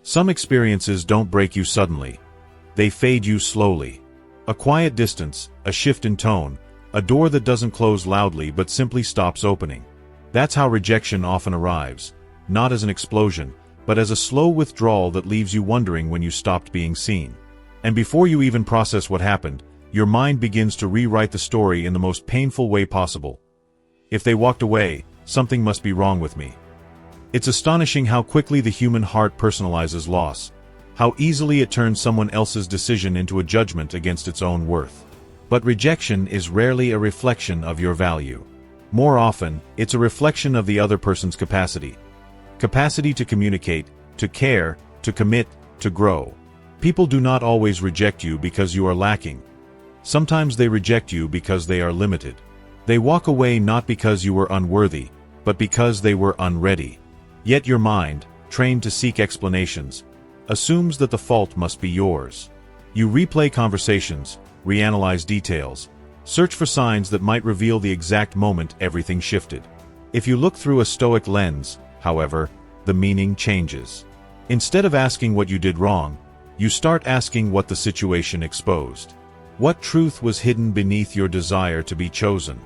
Some experiences don't break you suddenly. They fade you slowly. A quiet distance, a shift in tone, a door that doesn't close loudly but simply stops opening. That's how rejection often arrives, not as an explosion, but as a slow withdrawal that leaves you wondering when you stopped being seen. And before you even process what happened, your mind begins to rewrite the story in the most painful way possible. If they walked away, something must be wrong with me. It's astonishing how quickly the human heart personalizes loss, how easily it turns someone else's decision into a judgment against its own worth. But rejection is rarely a reflection of your value. More often, it's a reflection of the other person's capacity. Capacity to communicate, to care, to commit, to grow. People do not always reject you because you are lacking. Sometimes they reject you because they are limited. They walk away not because you were unworthy, but because they were unready. Yet your mind, trained to seek explanations, assumes that the fault must be yours. You replay conversations, reanalyze details, search for signs that might reveal the exact moment everything shifted. If you look through a Stoic lens, however, the meaning changes. Instead of asking what you did wrong, you start asking what the situation exposed. What truth was hidden beneath your desire to be chosen?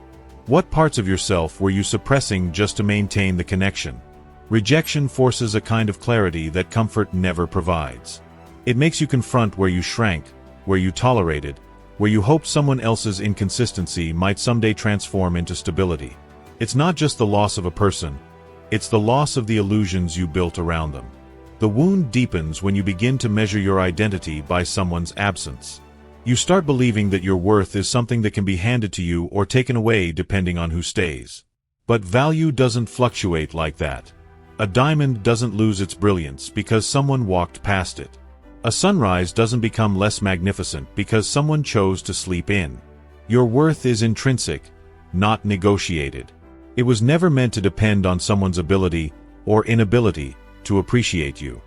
What parts of yourself were you suppressing just to maintain the connection? Rejection forces a kind of clarity that comfort never provides. It makes you confront where you shrank, where you tolerated, where you hoped someone else's inconsistency might someday transform into stability. It's not just the loss of a person, it's the loss of the illusions you built around them. The wound deepens when you begin to measure your identity by someone's absence. You start believing that your worth is something that can be handed to you or taken away depending on who stays. But value doesn't fluctuate like that. A diamond doesn't lose its brilliance because someone walked past it. A sunrise doesn't become less magnificent because someone chose to sleep in. Your worth is intrinsic, not negotiated. It was never meant to depend on someone's ability or inability to appreciate you.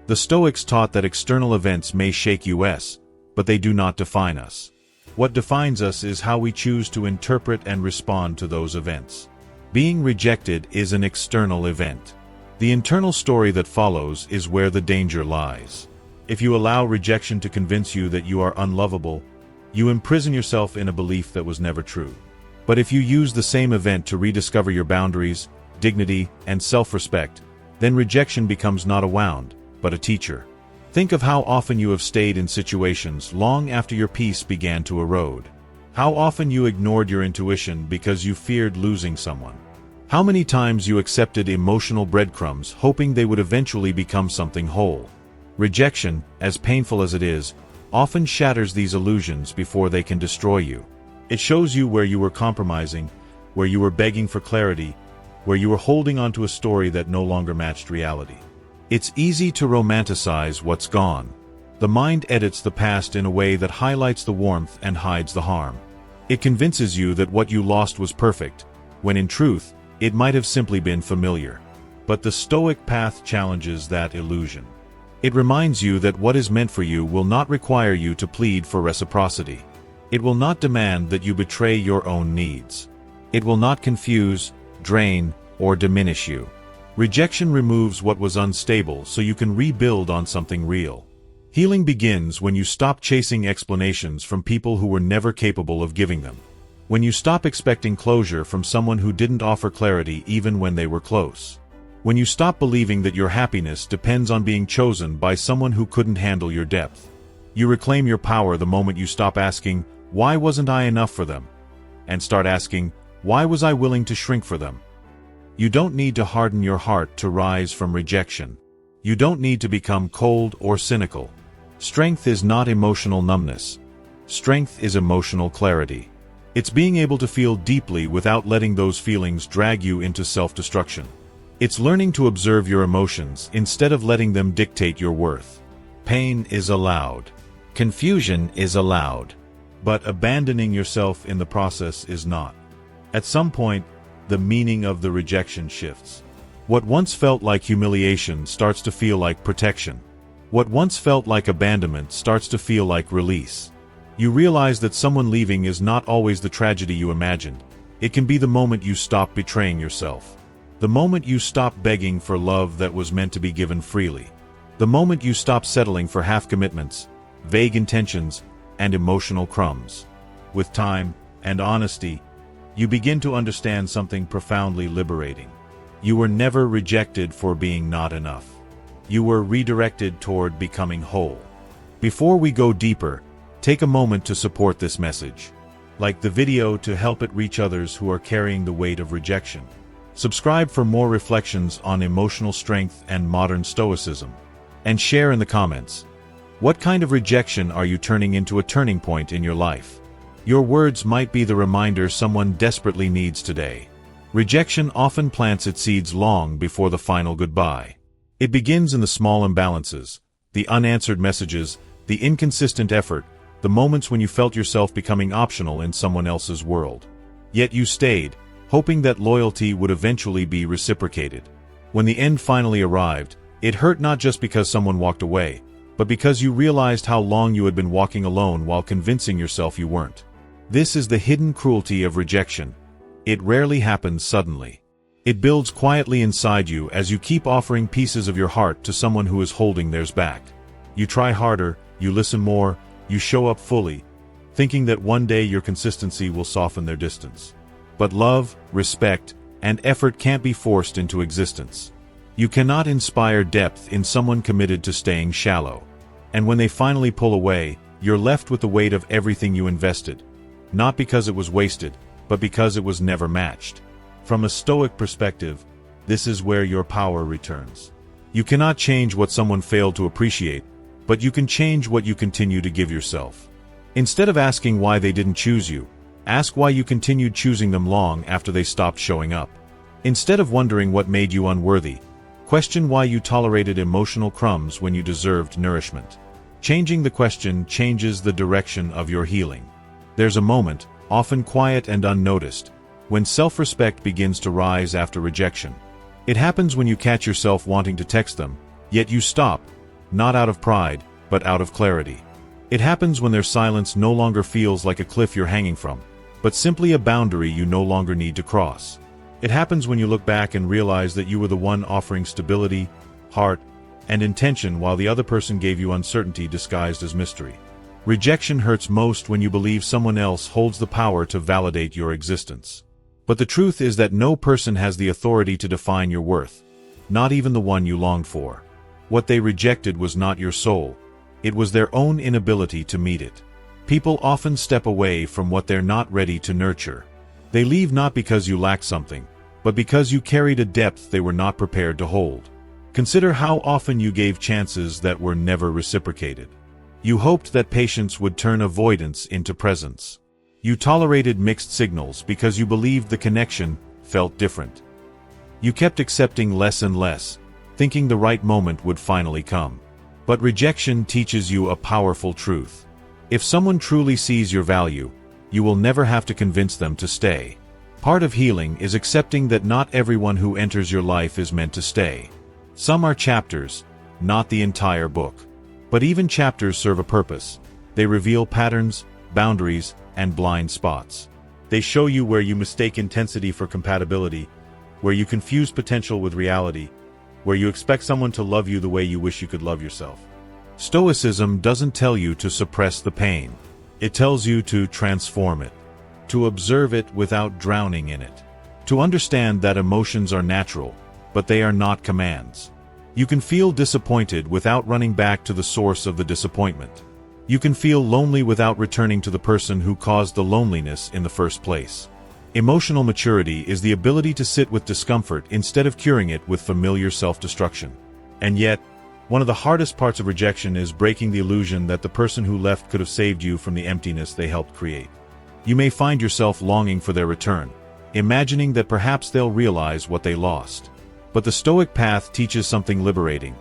The Stoics taught that external events may shake us, but they do not define us. What defines us is how we choose to interpret and respond to those events. Being rejected is an external event. The internal story that follows is where the danger lies. If you allow rejection to convince you that you are unlovable, you imprison yourself in a belief that was never true. But if you use the same event to rediscover your boundaries, dignity, and self-respect, then rejection becomes not a wound, but a teacher. Think of how often you have stayed in situations long after your peace began to erode. How often you ignored your intuition because you feared losing someone. How many times you accepted emotional breadcrumbs hoping they would eventually become something whole. Rejection, as painful as it is, often shatters these illusions before they can destroy you. It shows you where you were compromising, where you were begging for clarity, where you were holding onto a story that no longer matched reality. It's easy to romanticize what's gone. The mind edits the past in a way that highlights the warmth and hides the harm. It convinces you that what you lost was perfect, when in truth, it might have simply been familiar. But the Stoic path challenges that illusion. It reminds you that what is meant for you will not require you to plead for reciprocity. It will not demand that you betray your own needs. It will not confuse, drain, or diminish you. Rejection removes what was unstable so you can rebuild on something real. Healing begins when you stop chasing explanations from people who were never capable of giving them. When you stop expecting closure from someone who didn't offer clarity even when they were close. When you stop believing that your happiness depends on being chosen by someone who couldn't handle your depth. You reclaim your power the moment you stop asking, "Why wasn't I enough for them?" and start asking, "Why was I willing to shrink for them?" You don't need to harden your heart to rise from rejection. You don't need to become cold or cynical. Strength is not emotional numbness. Strength is emotional clarity. It's being able to feel deeply without letting those feelings drag you into self-destruction. It's learning to observe your emotions instead of letting them dictate your worth. Pain is allowed. Confusion is allowed. But abandoning yourself in the process is not. At some point, the meaning of the rejection shifts. What once felt like humiliation starts to feel like protection. What once felt like abandonment starts to feel like release. You realize that someone leaving is not always the tragedy you imagined. It can be the moment you stop betraying yourself. The moment you stop begging for love that was meant to be given freely. The moment you stop settling for half-commitments, vague intentions, and emotional crumbs. With time and honesty, you begin to understand something profoundly liberating. You were never rejected for being not enough. You were redirected toward becoming whole. Before we go deeper, take a moment to support this message. Like the video to help it reach others who are carrying the weight of rejection. Subscribe for more reflections on emotional strength and modern Stoicism. And share in the comments. What kind of rejection are you turning into a turning point in your life? Your words might be the reminder someone desperately needs today. Rejection often plants its seeds long before the final goodbye. It begins in the small imbalances, the unanswered messages, the inconsistent effort, the moments when you felt yourself becoming optional in someone else's world. Yet you stayed, hoping that loyalty would eventually be reciprocated. When the end finally arrived, it hurt not just because someone walked away, but because you realized how long you had been walking alone while convincing yourself you weren't. This is the hidden cruelty of rejection. It rarely happens suddenly. It builds quietly inside you as you keep offering pieces of your heart to someone who is holding theirs back. You try harder, you listen more, you show up fully, thinking that one day your consistency will soften their distance. But love, respect, and effort can't be forced into existence. You cannot inspire depth in someone committed to staying shallow. And when they finally pull away, you're left with the weight of everything you invested. Not because it was wasted, but because it was never matched. From a Stoic perspective, this is where your power returns. You cannot change what someone failed to appreciate, but you can change what you continue to give yourself. Instead of asking why they didn't choose you, ask why you continued choosing them long after they stopped showing up. Instead of wondering what made you unworthy, question why you tolerated emotional crumbs when you deserved nourishment. Changing the question changes the direction of your healing. There's a moment, often quiet and unnoticed, when self-respect begins to rise after rejection. It happens when you catch yourself wanting to text them, yet you stop, not out of pride, but out of clarity. It happens when their silence no longer feels like a cliff you're hanging from, but simply a boundary you no longer need to cross. It happens when you look back and realize that you were the one offering stability, heart, and intention while the other person gave you uncertainty disguised as mystery. Rejection hurts most when you believe someone else holds the power to validate your existence. But the truth is that no person has the authority to define your worth, not even the one you longed for. What they rejected was not your soul, it was their own inability to meet it. People often step away from what they're not ready to nurture. They leave not because you lack something, but because you carried a depth they were not prepared to hold. Consider how often you gave chances that were never reciprocated. You hoped that patience would turn avoidance into presence. You tolerated mixed signals because you believed the connection felt different. You kept accepting less and less, thinking the right moment would finally come. But rejection teaches you a powerful truth. If someone truly sees your value, you will never have to convince them to stay. Part of healing is accepting that not everyone who enters your life is meant to stay. Some are chapters, not the entire book. But even chapters serve a purpose. They reveal patterns, boundaries, and blind spots. They show you where you mistake intensity for compatibility, where you confuse potential with reality, where you expect someone to love you the way you wish you could love yourself. Stoicism doesn't tell you to suppress the pain. It tells you to transform it, to observe it without drowning in it, to understand that emotions are natural, but they are not commands. You can feel disappointed without running back to the source of the disappointment. You can feel lonely without returning to the person who caused the loneliness in the first place. Emotional maturity is the ability to sit with discomfort instead of curing it with familiar self-destruction. And yet, one of the hardest parts of rejection is breaking the illusion that the person who left could have saved you from the emptiness they helped create. You may find yourself longing for their return, imagining that perhaps they'll realize what they lost. But the Stoic path teaches something liberating.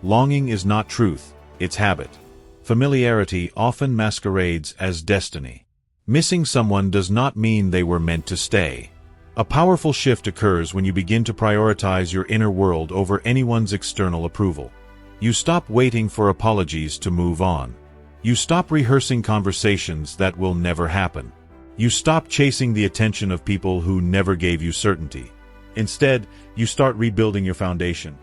Longing is not truth, it's habit. Familiarity often masquerades as destiny. Missing someone does not mean they were meant to stay. A powerful shift occurs when you begin to prioritize your inner world over anyone's external approval. You stop waiting for apologies to move on. You stop rehearsing conversations that will never happen. You stop chasing the attention of people who never gave you certainty. Instead, you start rebuilding your foundation.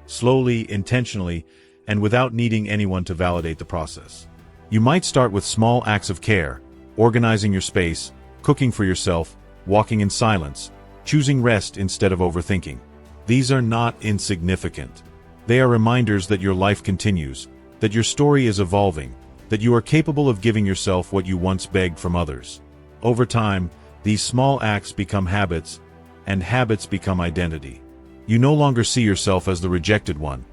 Slowly, intentionally, and without needing anyone to validate the process. You might start with small acts of care, organizing your space, cooking for yourself, walking in silence, choosing rest instead of overthinking. These are not insignificant. They are reminders that your life continues, that your story is evolving, that you are capable of giving yourself what you once begged from others. Over time, these small acts become habits, and habits become identity. You no longer see yourself as the rejected one.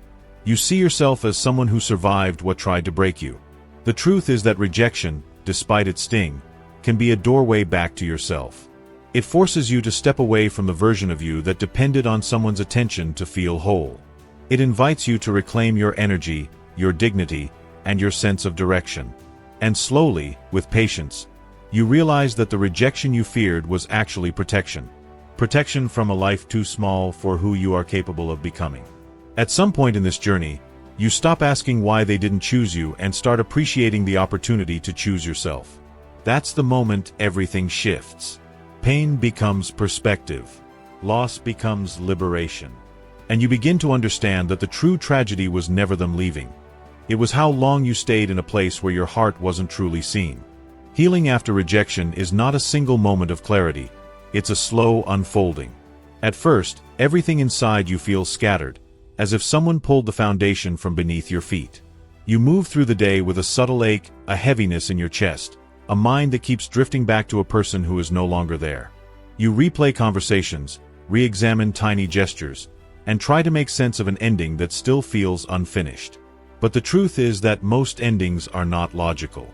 You see yourself as someone who survived what tried to break you. The truth is that rejection, despite its sting, can be a doorway back to yourself. It forces you to step away from the version of you that depended on someone's attention to feel whole. It invites you to reclaim your energy, your dignity, and your sense of direction. And slowly, with patience, you realize that the rejection you feared was actually protection. Protection from a life too small for who you are capable of becoming. At some point in this journey, you stop asking why they didn't choose you and start appreciating the opportunity to choose yourself. That's the moment everything shifts. Pain becomes perspective. Loss becomes liberation. And you begin to understand that the true tragedy was never them leaving. It was how long you stayed in a place where your heart wasn't truly seen. Healing after rejection is not a single moment of clarity. It's a slow unfolding. At first, everything inside you feels scattered, as if someone pulled the foundation from beneath your feet. You move through the day with a subtle ache, a heaviness in your chest, a mind that keeps drifting back to a person who is no longer there. You replay conversations, re-examine tiny gestures, and try to make sense of an ending that still feels unfinished. But the truth is that most endings are not logical.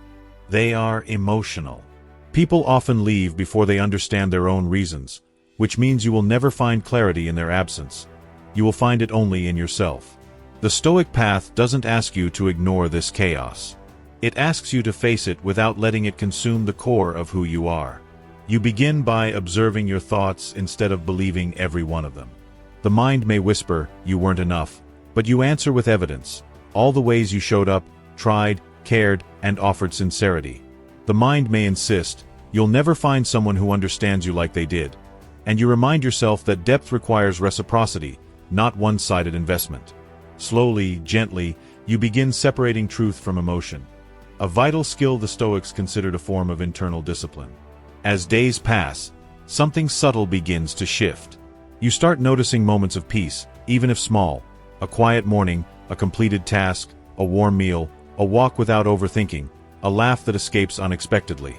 They are emotional. People often leave before they understand their own reasons, which means you will never find clarity in their absence. You will find it only in yourself. The Stoic path doesn't ask you to ignore this chaos. It asks you to face it without letting it consume the core of who you are. You begin by observing your thoughts instead of believing every one of them. The mind may whisper, "You weren't enough," but you answer with evidence. All the ways you showed up, tried, cared, and offered sincerity. The mind may insist, "You'll never find someone who understands you like they did." And you remind yourself that depth requires reciprocity, not one-sided investment. Slowly, gently, you begin separating truth from emotion. A vital skill the Stoics considered a form of internal discipline. As days pass, something subtle begins to shift. You start noticing moments of peace, even if small. A quiet morning, a completed task, a warm meal, a walk without overthinking, a laugh that escapes unexpectedly.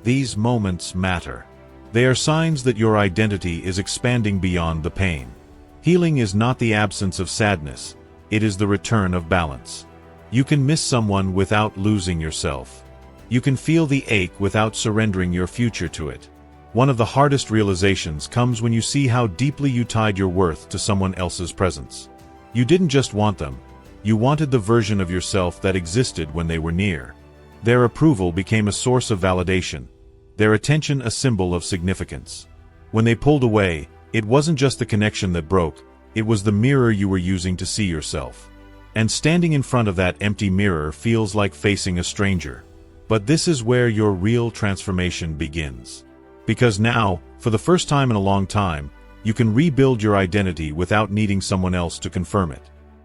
These moments matter. They are signs that your identity is expanding beyond the pain. Healing is not the absence of sadness, it is the return of balance. You can miss someone without losing yourself. You can feel the ache without surrendering your future to it. One of the hardest realizations comes when you see how deeply you tied your worth to someone else's presence. You didn't just want them. You wanted the version of yourself that existed when they were near. Their approval became a source of validation, their attention a symbol of significance. When they pulled away, it wasn't just the connection that broke, it was the mirror you were using to see yourself. And standing in front of that empty mirror feels like facing a stranger. But this is where your real transformation begins. Because now, for the first time in a long time, you can rebuild your identity without needing someone else to confirm it.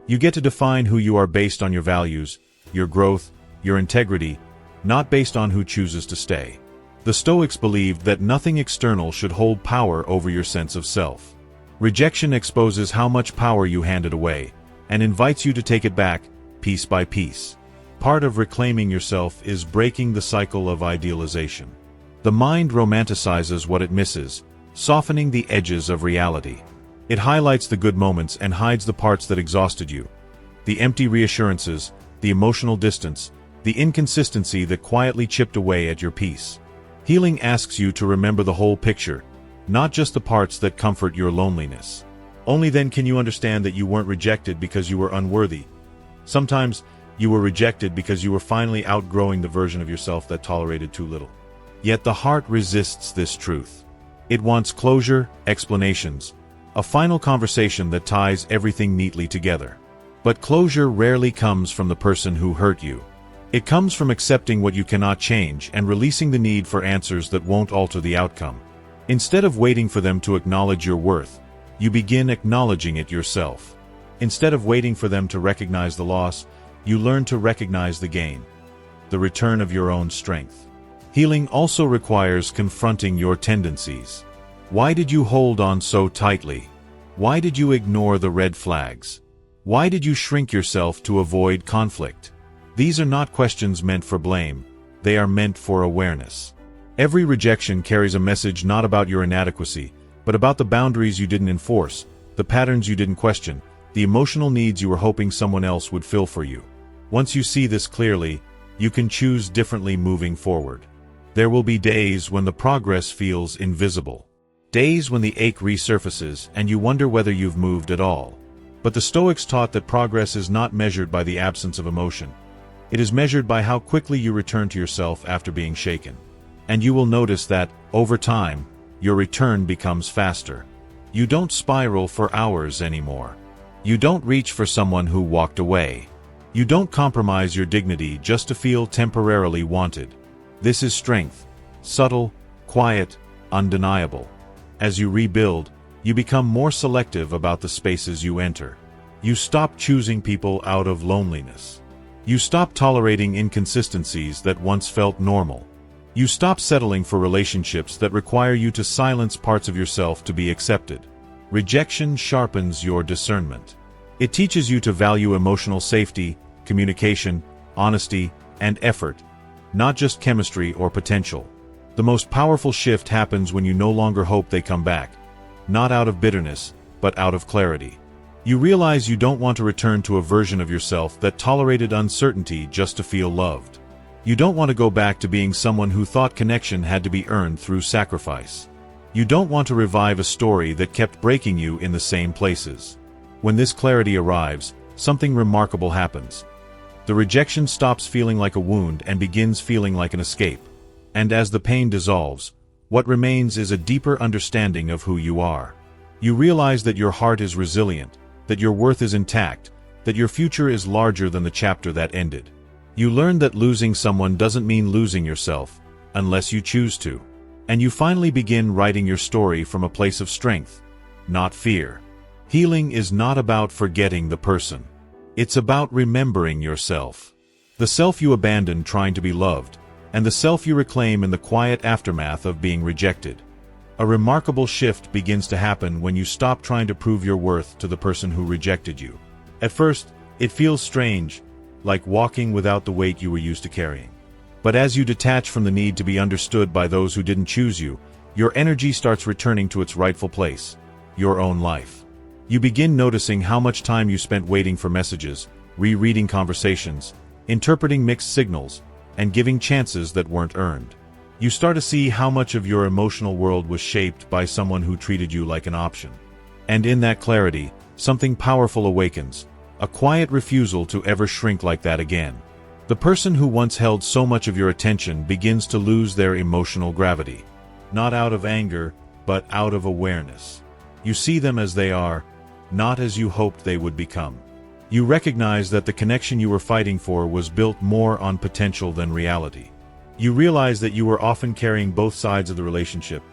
You get to define who you are based on your values, your growth, your integrity, not based on who chooses to stay. The Stoics believed that nothing external should hold power over your sense of self. Rejection exposes how much power you handed away, and invites you to take it back, piece by piece. Part of reclaiming yourself is breaking the cycle of idealization. The mind romanticizes what it misses, softening the edges of reality. It highlights the good moments and hides the parts that exhausted you. The empty reassurances, the emotional distance, the inconsistency that quietly chipped away at your peace. Healing asks you to remember the whole picture, not just the parts that comfort your loneliness. Only then can you understand that you weren't rejected because you were unworthy. Sometimes, you were rejected because you were finally outgrowing the version of yourself that tolerated too little. Yet the heart resists this truth. It wants closure, explanations, a final conversation that ties everything neatly together. But closure rarely comes from the person who hurt you. It comes from accepting what you cannot change and releasing the need for answers that won't alter the outcome. Instead of waiting for them to acknowledge your worth, you begin acknowledging it yourself. Instead of waiting for them to recognize the loss, You learn to recognize the gain, the return of your own strength. Healing also requires confronting your tendencies. Why did you hold on so tightly? Why did you ignore the red flags? Why did you shrink yourself to avoid conflict? These are not questions meant for blame. They are meant for awareness. Every rejection carries a message not about your inadequacy, but about the boundaries you didn't enforce, the patterns you didn't question, the emotional needs you were hoping someone else would fill for you. Once you see this clearly, you can choose differently moving forward. There will be days when the progress feels invisible. Days when the ache resurfaces and you wonder whether you've moved at all. But the Stoics taught that progress is not measured by the absence of emotion. It is measured by how quickly you return to yourself after being shaken. And you will notice that, over time, your return becomes faster. You don't spiral for hours anymore. You don't reach for someone who walked away. You don't compromise your dignity just to feel temporarily wanted. This is strength. Subtle, quiet, undeniable. As you rebuild, you become more selective about the spaces you enter. You stop choosing people out of loneliness. You stop tolerating inconsistencies that once felt normal. You stop settling for relationships that require you to silence parts of yourself to be accepted. Rejection sharpens your discernment. It teaches you to value emotional safety, communication, honesty, and effort, not just chemistry or potential. The most powerful shift happens when you no longer hope they come back, not out of bitterness, but out of clarity. You realize you don't want to return to a version of yourself that tolerated uncertainty just to feel loved. You don't want to go back to being someone who thought connection had to be earned through sacrifice. You don't want to revive a story that kept breaking you in the same places. When this clarity arrives, something remarkable happens. The rejection stops feeling like a wound and begins feeling like an escape. And as the pain dissolves, what remains is a deeper understanding of who you are. You realize that your heart is resilient, that your worth is intact, that your future is larger than the chapter that ended. You learn that losing someone doesn't mean losing yourself, unless you choose to. And you finally begin writing your story from a place of strength, not fear. Healing is not about forgetting the person. It's about remembering yourself. The self you abandoned trying to be loved, and the self you reclaim in the quiet aftermath of being rejected. A remarkable shift begins to happen when you stop trying to prove your worth to the person who rejected you. At first, it feels strange, like walking without the weight you were used to carrying. But as you detach from the need to be understood by those who didn't choose you, your energy starts returning to its rightful place, your own life. You begin noticing how much time you spent waiting for messages, rereading conversations, interpreting mixed signals, and giving chances that weren't earned. You start to see how much of your emotional world was shaped by someone who treated you like an option. And in that clarity, something powerful awakens, a quiet refusal to ever shrink like that again. The person who once held so much of your attention begins to lose their emotional gravity. Not out of anger, but out of awareness. You see them as they are, not as you hoped they would become. You recognize that the connection you were fighting for was built more on potential than reality. You realize that you were often carrying both sides of the relationship,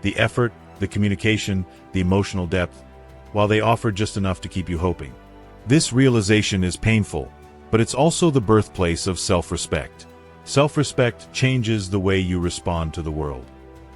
the effort, the communication, the emotional depth, while they offered just enough to keep you hoping. This realization is painful, but it's also the birthplace of self-respect. Self-respect changes the way you respond to the world.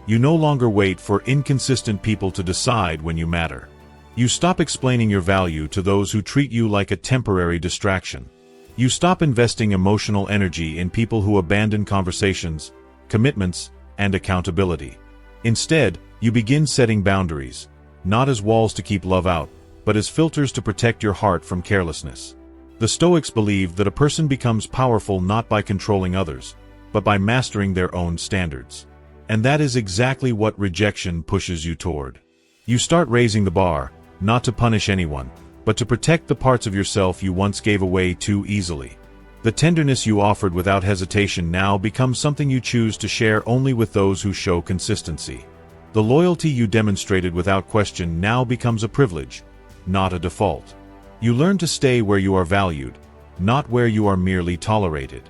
You no longer wait for inconsistent people to decide when you matter. You stop explaining your value to those who treat you like a temporary distraction. You stop investing emotional energy in people who abandon conversations, commitments, and accountability. Instead, you begin setting boundaries, not as walls to keep love out, but as filters to protect your heart from carelessness. The Stoics believed that a person becomes powerful not by controlling others, but by mastering their own standards. And that is exactly what rejection pushes you toward. You start raising the bar, not to punish anyone, but to protect the parts of yourself you once gave away too easily. The tenderness you offered without hesitation now becomes something you choose to share only with those who show consistency. The loyalty you demonstrated without question now becomes a privilege, not a default. You learn to stay where you are valued, not where you are merely tolerated.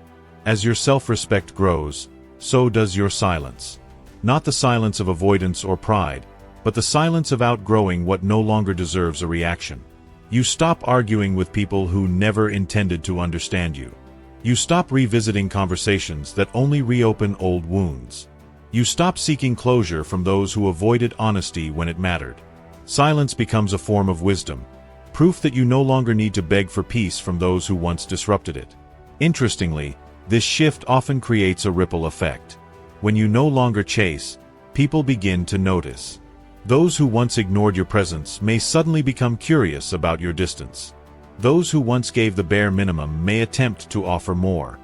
As your self-respect grows, so does your silence. Not the silence of avoidance or pride, but the silence of outgrowing what no longer deserves a reaction. You stop arguing with people who never intended to understand you. You stop revisiting conversations that only reopen old wounds. You stop seeking closure from those who avoided honesty when it mattered. Silence becomes a form of wisdom, proof that you no longer need to beg for peace from those who once disrupted it. Interestingly, this shift often creates a ripple effect. When you no longer chase, people begin to notice. Those who once ignored your presence may suddenly become curious about your distance. Those who once gave the bare minimum may attempt to offer more.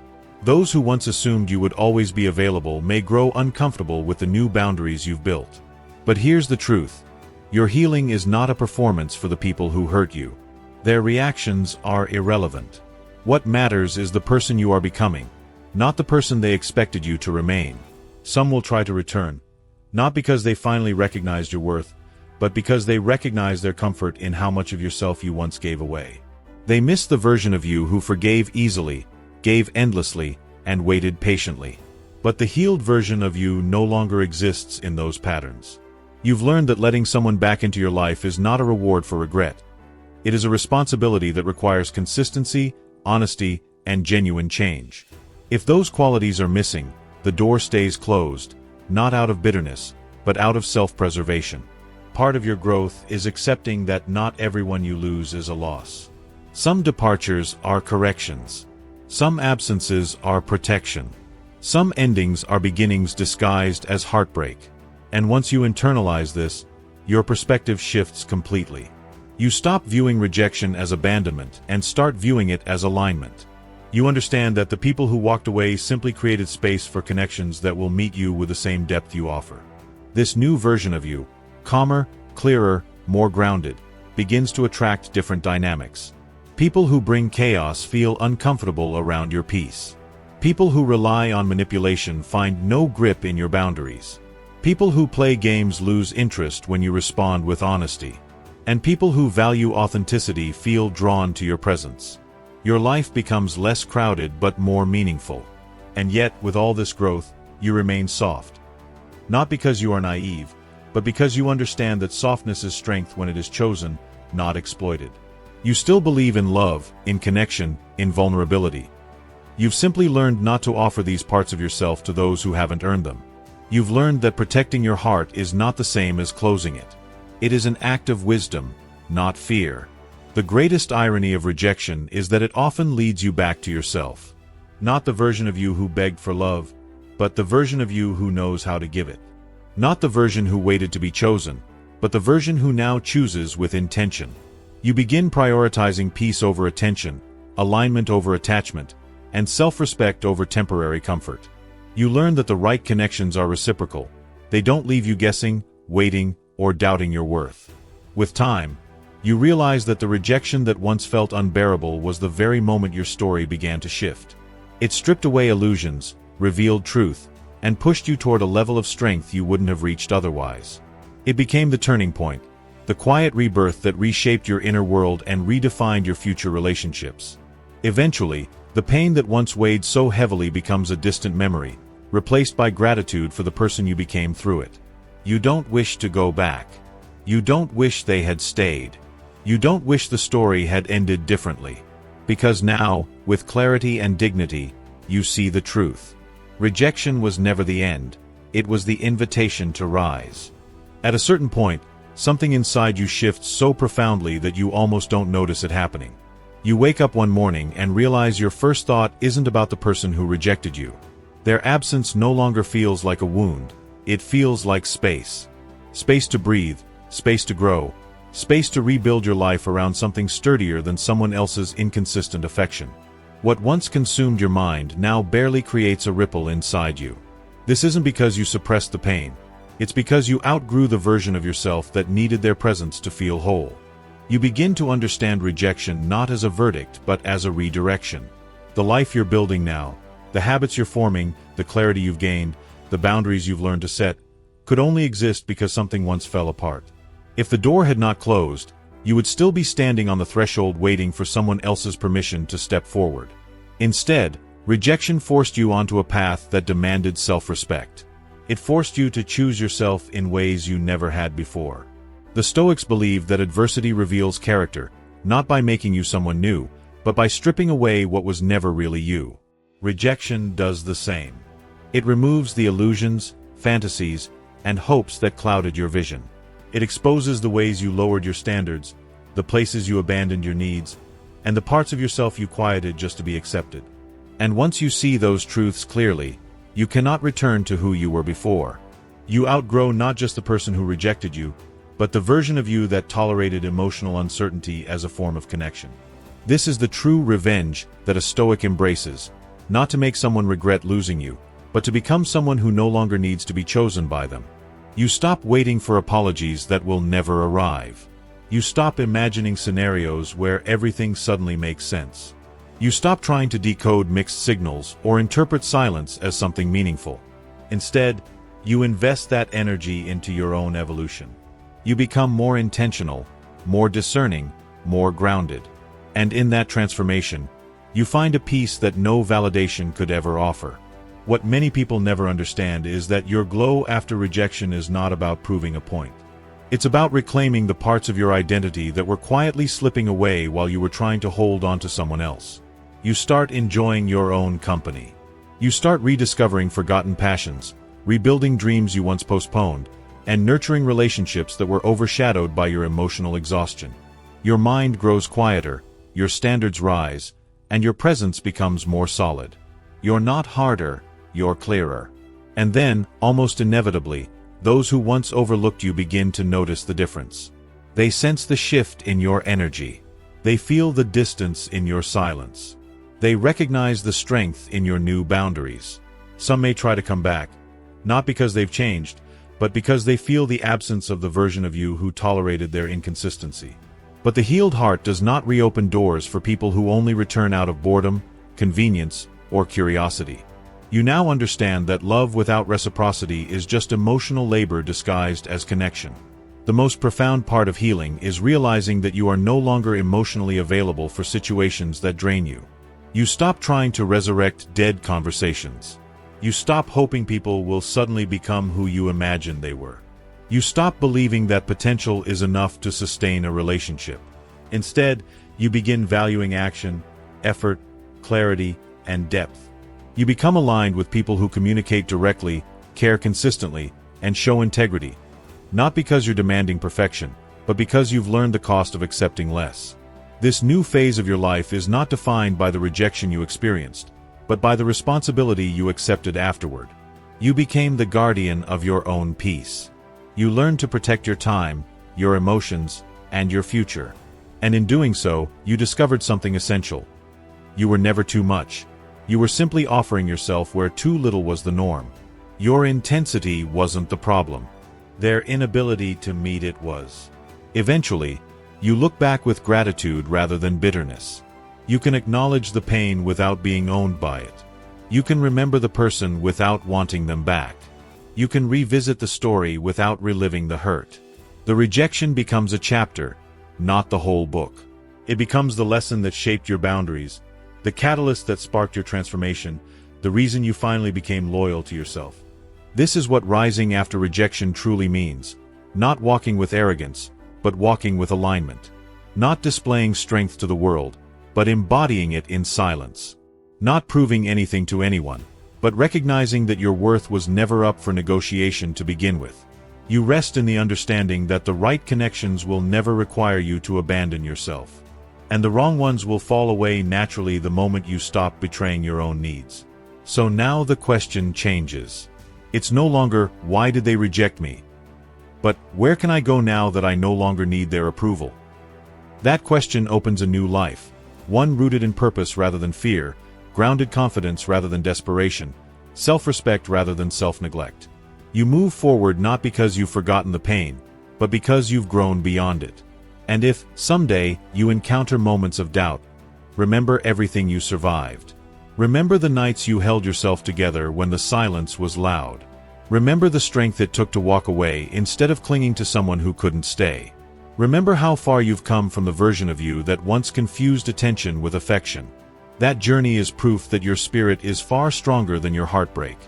Those who once assumed you would always be available may grow uncomfortable with the new boundaries you've built. But here's the truth. Your healing is not a performance for the people who hurt you. Their reactions are irrelevant. What matters is the person you are becoming, not the person they expected you to remain. Some will try to return, not because they finally recognized your worth, but because they recognize their comfort in how much of yourself you once gave away. They miss the version of you who forgave easily, gave endlessly, and waited patiently. But the healed version of you no longer exists in those patterns. You've learned that letting someone back into your life is not a reward for regret. It is a responsibility that requires consistency, honesty, and genuine change. If those qualities are missing, the door stays closed, not out of bitterness, but out of self-preservation. Part of your growth is accepting that not everyone you lose is a loss. Some departures are corrections. Some absences are protection. Some endings are beginnings disguised as heartbreak. And once you internalize this, your perspective shifts completely. You stop viewing rejection as abandonment and start viewing it as alignment. You understand that the people who walked away simply created space for connections that will meet you with the same depth you offer. This new version of you, calmer, clearer, more grounded, begins to attract different dynamics. People who bring chaos feel uncomfortable around your peace. People who rely on manipulation find no grip in your boundaries. People who play games lose interest when you respond with honesty. And people who value authenticity feel drawn to your presence. Your life becomes less crowded but more meaningful. And yet, with all this growth, you remain soft. Not because you are naive, but because you understand that softness is strength when it is chosen, not exploited. You still believe in love, in connection, in vulnerability. You've simply learned not to offer these parts of yourself to those who haven't earned them. You've learned that protecting your heart is not the same as closing it. It is an act of wisdom, not fear. The greatest irony of rejection is that it often leads you back to yourself. Not the version of you who begged for love, but the version of you who knows how to give it. Not the version who waited to be chosen, but the version who now chooses with intention. You begin prioritizing peace over attention, alignment over attachment, and self-respect over temporary comfort. You learn that the right connections are reciprocal. They don't leave you guessing, waiting, or doubting your worth. With time, you realize that the rejection that once felt unbearable was the very moment your story began to shift. It stripped away illusions, revealed truth, and pushed you toward a level of strength you wouldn't have reached otherwise. It became the turning point, the quiet rebirth that reshaped your inner world and redefined your future relationships. Eventually, the pain that once weighed so heavily becomes a distant memory, replaced by gratitude for the person you became through it. You don't wish to go back. You don't wish they had stayed. You don't wish the story had ended differently. Because now, with clarity and dignity, you see the truth. Rejection was never the end. It was the invitation to rise. At a certain point, something inside you shifts so profoundly that you almost don't notice it happening. You wake up one morning and realize your first thought isn't about the person who rejected you. Their absence no longer feels like a wound. It feels like space. Space to breathe, space to grow, space to rebuild your life around something sturdier than someone else's inconsistent affection. What once consumed your mind now barely creates a ripple inside you. This isn't because you suppressed the pain. It's because you outgrew the version of yourself that needed their presence to feel whole. You begin to understand rejection not as a verdict but as a redirection. The life you're building now, the habits you're forming, the clarity you've gained, the boundaries you've learned to set, could only exist because something once fell apart. If the door had not closed, you would still be standing on the threshold waiting for someone else's permission to step forward. Instead, rejection forced you onto a path that demanded self-respect. It forced you to choose yourself in ways you never had before. The Stoics believed that adversity reveals character, not by making you someone new, but by stripping away what was never really you. Rejection does the same. It removes the illusions, fantasies, and hopes that clouded your vision. It exposes the ways you lowered your standards, the places you abandoned your needs, and the parts of yourself you quieted just to be accepted. And once you see those truths clearly, you cannot return to who you were before. You outgrow not just the person who rejected you, but the version of you that tolerated emotional uncertainty as a form of connection. This is the true revenge that a Stoic embraces, not to make someone regret losing you, but to become someone who no longer needs to be chosen by them. You stop waiting for apologies that will never arrive. You stop imagining scenarios where everything suddenly makes sense. You stop trying to decode mixed signals or interpret silence as something meaningful. Instead, you invest that energy into your own evolution. You become more intentional, more discerning, more grounded. And in that transformation, you find a peace that no validation could ever offer. What many people never understand is that your glow after rejection is not about proving a point. It's about reclaiming the parts of your identity that were quietly slipping away while you were trying to hold on to someone else. You start enjoying your own company. You start rediscovering forgotten passions, rebuilding dreams you once postponed, and nurturing relationships that were overshadowed by your emotional exhaustion. Your mind grows quieter, your standards rise, and your presence becomes more solid. You're not harder, you're clearer. And then, almost inevitably, those who once overlooked you begin to notice the difference. They sense the shift in your energy. They feel the distance in your silence. They recognize the strength in your new boundaries. Some may try to come back, not because they've changed, but because they feel the absence of the version of you who tolerated their inconsistency. But the healed heart does not reopen doors for people who only return out of boredom, convenience, or curiosity. You now understand that love without reciprocity is just emotional labor disguised as connection. The most profound part of healing is realizing that you are no longer emotionally available for situations that drain you. You stop trying to resurrect dead conversations. You stop hoping people will suddenly become who you imagined they were. You stop believing that potential is enough to sustain a relationship. Instead, you begin valuing action, effort, clarity, and depth. You become aligned with people who communicate directly, care consistently, and show integrity. Not because you're demanding perfection, but because you've learned the cost of accepting less. This new phase of your life is not defined by the rejection you experienced, but by the responsibility you accepted afterward. You became the guardian of your own peace. You learned to protect your time, your emotions, and your future. And in doing so, you discovered something essential. You were never too much. You were simply offering yourself where too little was the norm. Your intensity wasn't the problem. Their inability to meet it was. Eventually, you look back with gratitude rather than bitterness. You can acknowledge the pain without being owned by it. You can remember the person without wanting them back. You can revisit the story without reliving the hurt. The rejection becomes a chapter, not the whole book. It becomes the lesson that shaped your boundaries, the catalyst that sparked your transformation, the reason you finally became loyal to yourself. This is what rising after rejection truly means. Not walking with arrogance, but walking with alignment. Not displaying strength to the world, but embodying it in silence. Not proving anything to anyone, but recognizing that your worth was never up for negotiation to begin with. You rest in the understanding that the right connections will never require you to abandon yourself. And the wrong ones will fall away naturally the moment you stop betraying your own needs. So now the question changes. It's no longer, why did they reject me? But, where can I go now that I no longer need their approval? That question opens a new life, one rooted in purpose rather than fear, grounded confidence rather than desperation, self-respect rather than self-neglect. You move forward not because you've forgotten the pain, but because you've grown beyond it. And if, someday, you encounter moments of doubt, remember everything you survived. Remember the nights you held yourself together when the silence was loud. Remember the strength it took to walk away instead of clinging to someone who couldn't stay. Remember how far you've come from the version of you that once confused attention with affection. That journey is proof that your spirit is far stronger than your heartbreak.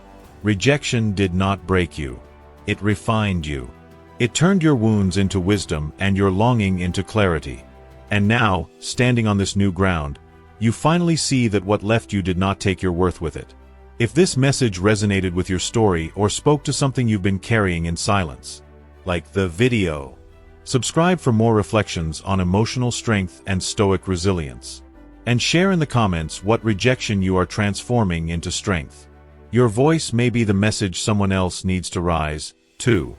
Rejection did not break you. It refined you. It turned your wounds into wisdom and your longing into clarity. And now, standing on this new ground, you finally see that what left you did not take your worth with it. If this message resonated with your story or spoke to something you've been carrying in silence, like the video, subscribe for more reflections on emotional strength and Stoic resilience. And share in the comments what rejection you are transforming into strength. Your voice may be the message someone else needs to rise, too.